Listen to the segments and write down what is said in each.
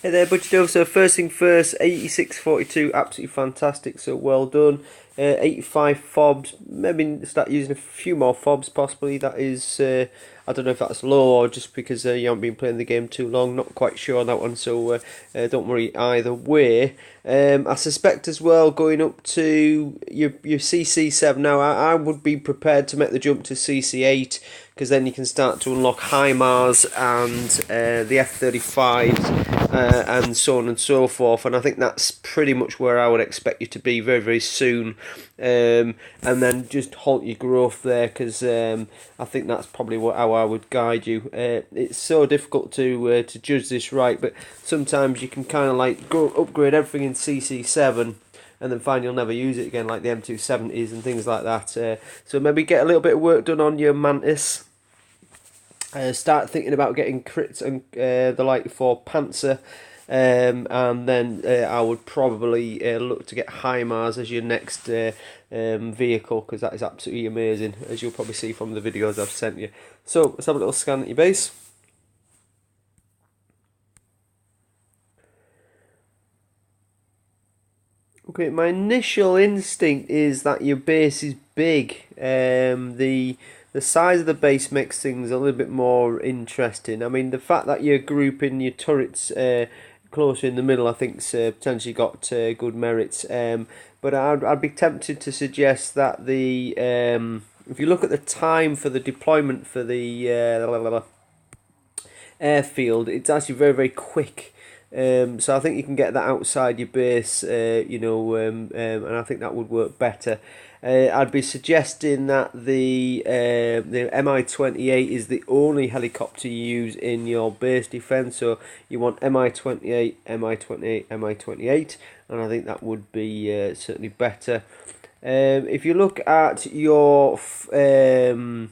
Hey there, Budgie. So first thing first, 86.42, absolutely fantastic. So well done. 85 fobs. Maybe start using a few more fobs. Possibly that is. I don't know if that's low or just because you haven't been playing the game too long. Not quite sure on that one. So don't worry either way. I suspect as well going up to your CC7 now. I would be prepared to make the jump to CC8 because then you can start to unlock HIMARS and the F-35s. And so on and so forth, and I think that's pretty much where I would expect you to be very, very soon, and then just halt your growth there, because I think that's probably how I would guide you. It's so difficult to judge this right, but sometimes you can kind of like go upgrade everything in CC7 and then find you'll never use it again, like the M270s and things like that. So maybe get a little bit of work done on your Mantis. Start thinking about getting crits and the like for Panzer, and then I would probably look to get HIMARS as your next vehicle, because that is absolutely amazing, as you'll probably see from the videos I've sent you. So let's have a little scan at your base. Okay, my initial instinct is that your base is big. The size of the base makes things a little bit more interesting. I mean, the fact that you're grouping your turrets closer in the middle, I think's potentially got good merits. But I'd be tempted to suggest that if you look at the time for the deployment for the airfield, it's actually very, very quick. So I think you can get that outside your base, and I think that would work better. I'd be suggesting that the Mi-28 is the only helicopter you use in your base defence. So you want Mi-28, Mi-28, Mi-28, and I think that would be certainly better. If you look at your own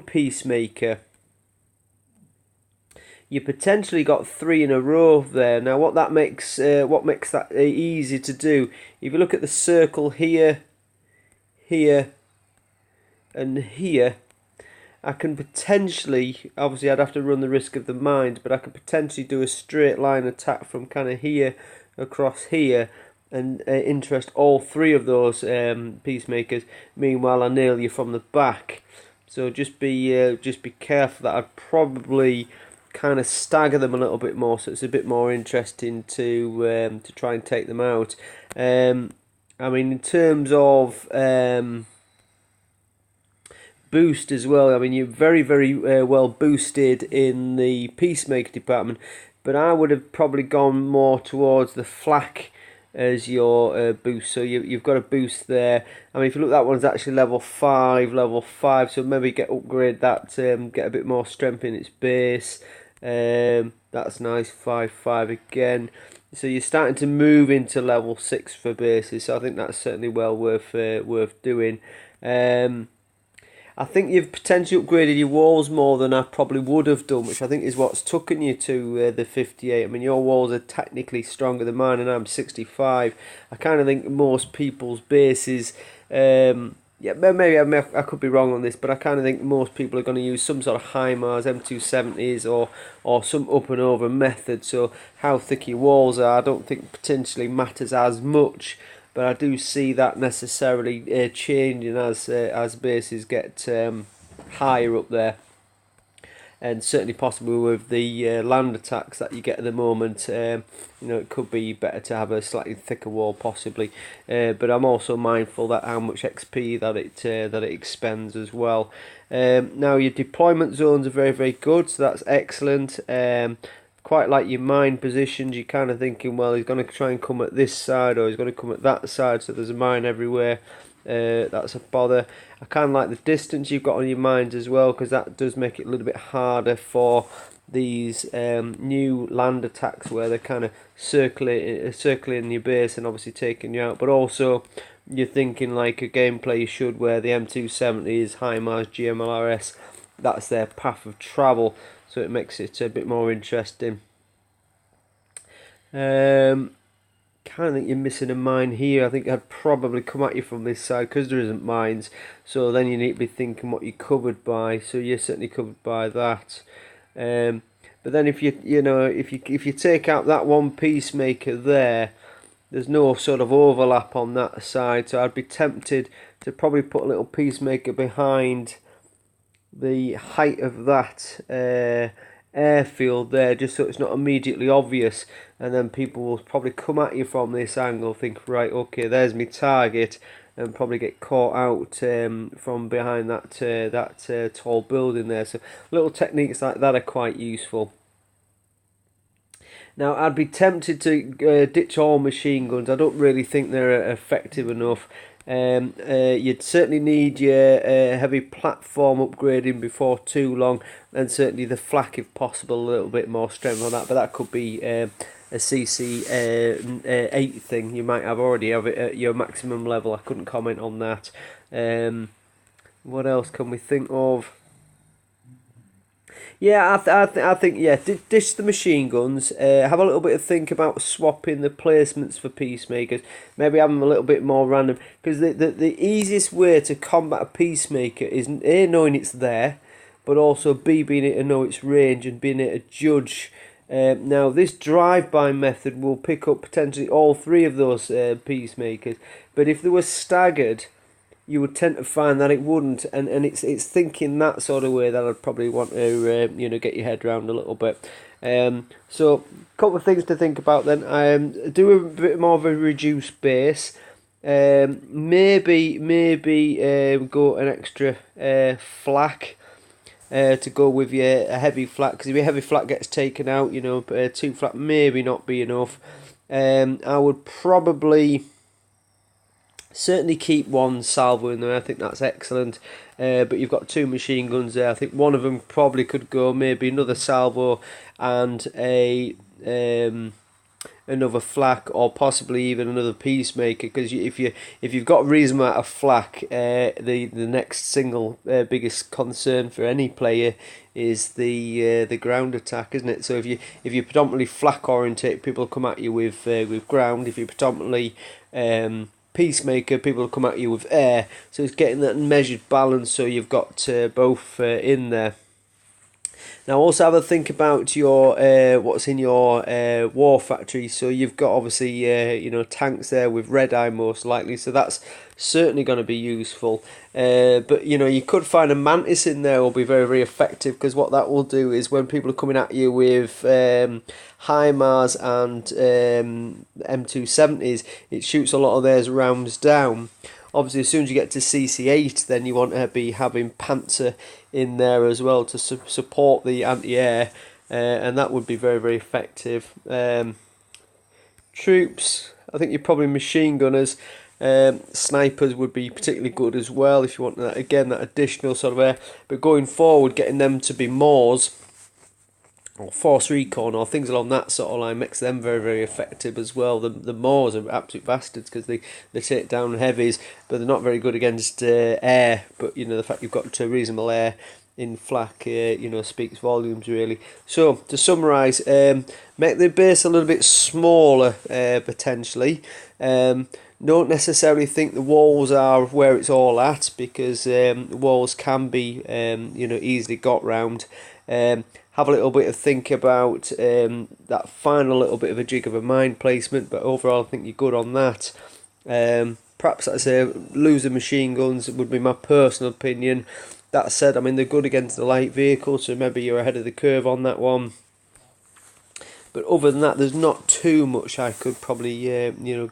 Peacemaker, you potentially got 3 in a row there. Now, what makes that easy to do? If you look at the circle here, here, and here, I can potentially, obviously I'd have to run the risk of the mines, but I could potentially do a straight line attack from kind of here across here, and interest all 3 of those Peacemakers. Meanwhile, I nail you from the back. So just be careful that I'd probably kind of stagger them a little bit more, so it's a bit more interesting to try and take them out. I mean, in terms of boost as well, I mean, you're very, very well boosted in the Peacemaker department, but I would have probably gone more towards the flak as your boost. So you've got a boost there. I mean, if you look, that one's actually level 5, so maybe upgrade that, get a bit more strength in its base. That's nice, 5 again. So you're starting to move into level 6 for bases, so I think that's certainly well worth doing. I think you've potentially upgraded your walls more than I probably would have done, which I think is what's taken you to the 58. I mean, your walls are technically stronger than mine, and I'm 65. I kind of think most people's bases, yeah, maybe I could be wrong on this, but I kind of think most people are going to use some sort of HIMARS, M270s, or some up and over method. So how thick your walls are, I don't think potentially matters as much. But I do see that necessarily changing as bases get higher up there, and certainly possibly with the land attacks that you get at the moment. It could be better to have a slightly thicker wall, possibly. But I'm also mindful that how much XP that it expends as well. Now your deployment zones are very, very good, so that's excellent. Quite like your mine positions, you're kind of thinking, well, he's going to try and come at this side, or he's going to come at that side, so there's a mine everywhere. That's a bother. I kind of like the distance you've got on your mines as well, because that does make it a little bit harder for these new land attacks where they're kind of circling your base and obviously taking you out. But also, you're thinking like a gameplay should, where the M270 is HIMARS, GMLRS, that's their path of travel. So it makes it a bit more interesting. Kind of think you're missing a mine here. I think I'd probably come at you from this side because there isn't mines. So then you need to be thinking what you're covered by. So you're certainly covered by that. But then if you take out that one peacemaker there, there's no sort of overlap on that side, so I'd be tempted to probably put a little peacemaker behind the height of that airfield there, just so it's not immediately obvious, and then people will probably come at you from this angle, think, right, okay, there's my target, and probably get caught out from behind that tall building there. So little techniques like that are quite useful. Now, I'd be tempted to ditch all machine guns. I don't really think they're effective enough. You'd certainly need your heavy platform upgrading before too long, and certainly the flak if possible, a little bit more strength on that, but that could be a CC 8 thing. You might already have it at your maximum level. I couldn't comment on that. What else can we think of? Yeah, I think yeah, dish the machine guns. Have a little bit of think about swapping the placements for peacemakers. Maybe have them a little bit more random, because the easiest way to combat a peacemaker is A, knowing it's there, but also B, being able to know its range and being able to judge. Now, this drive-by method will pick up potentially all three of those peacemakers, but if they were staggered, you would tend to find that it wouldn't, and it's thinking that sort of way that I'd probably want to get your head around a little bit. So a couple of things to think about then. Do a bit more of a reduced base. Maybe go an extra flak to go with your heavy flak, because if your heavy flak gets taken out, 2 flak maybe not be enough. I would probably certainly keep 1 salvo in there. I think that's excellent. But you've got 2 machine guns there. I think one of them probably could go maybe another salvo and another flak, or possibly even another peacemaker, because if you've got a reasonable amount of flak, the next single biggest concern for any player is the ground attack, isn't it? So if you predominantly flak orientate, people come at you with ground. If you predominantly peacemaker, people will come at you with air. So it's getting that measured balance, so you've got both in there. Now also have a think about your what's in your war factory. So you've got obviously tanks there with red eye most likely, so that's certainly going to be useful. But you could find a mantis in there, will be very, very effective, because what that will do is when people are coming at you with HIMARS and M270s, it shoots a lot of those rounds down. Obviously, as soon as you get to CC8, then you want to be having Panzer in there as well to support the anti-air, and that would be very, very effective. Troops, I think you're probably machine gunners. Snipers would be particularly good as well if you want that, again, that additional sort of air. But going forward, getting them to be Moors or force recon or things along that sort of line makes them very, very effective as well. The Moors are absolute bastards because they take down heavies, but they're not very good against air. But the fact you've got reasonable air in flak speaks volumes really. So to summarise, make the base a little bit smaller potentially. Don't necessarily think the walls are where it's all at, because the walls can be easily got round. Have a little bit of think about that final little bit of a jig of a mine placement, but overall I think you're good on that. Perhaps, like I say, lose the machine guns would be my personal opinion. That said, I mean, they're good against the light vehicles, so maybe you're ahead of the curve on that one. But other than that, there's not too much I could probably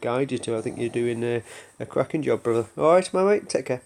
guide you to. I think you're doing a cracking job, brother. Alright, my mate, take care.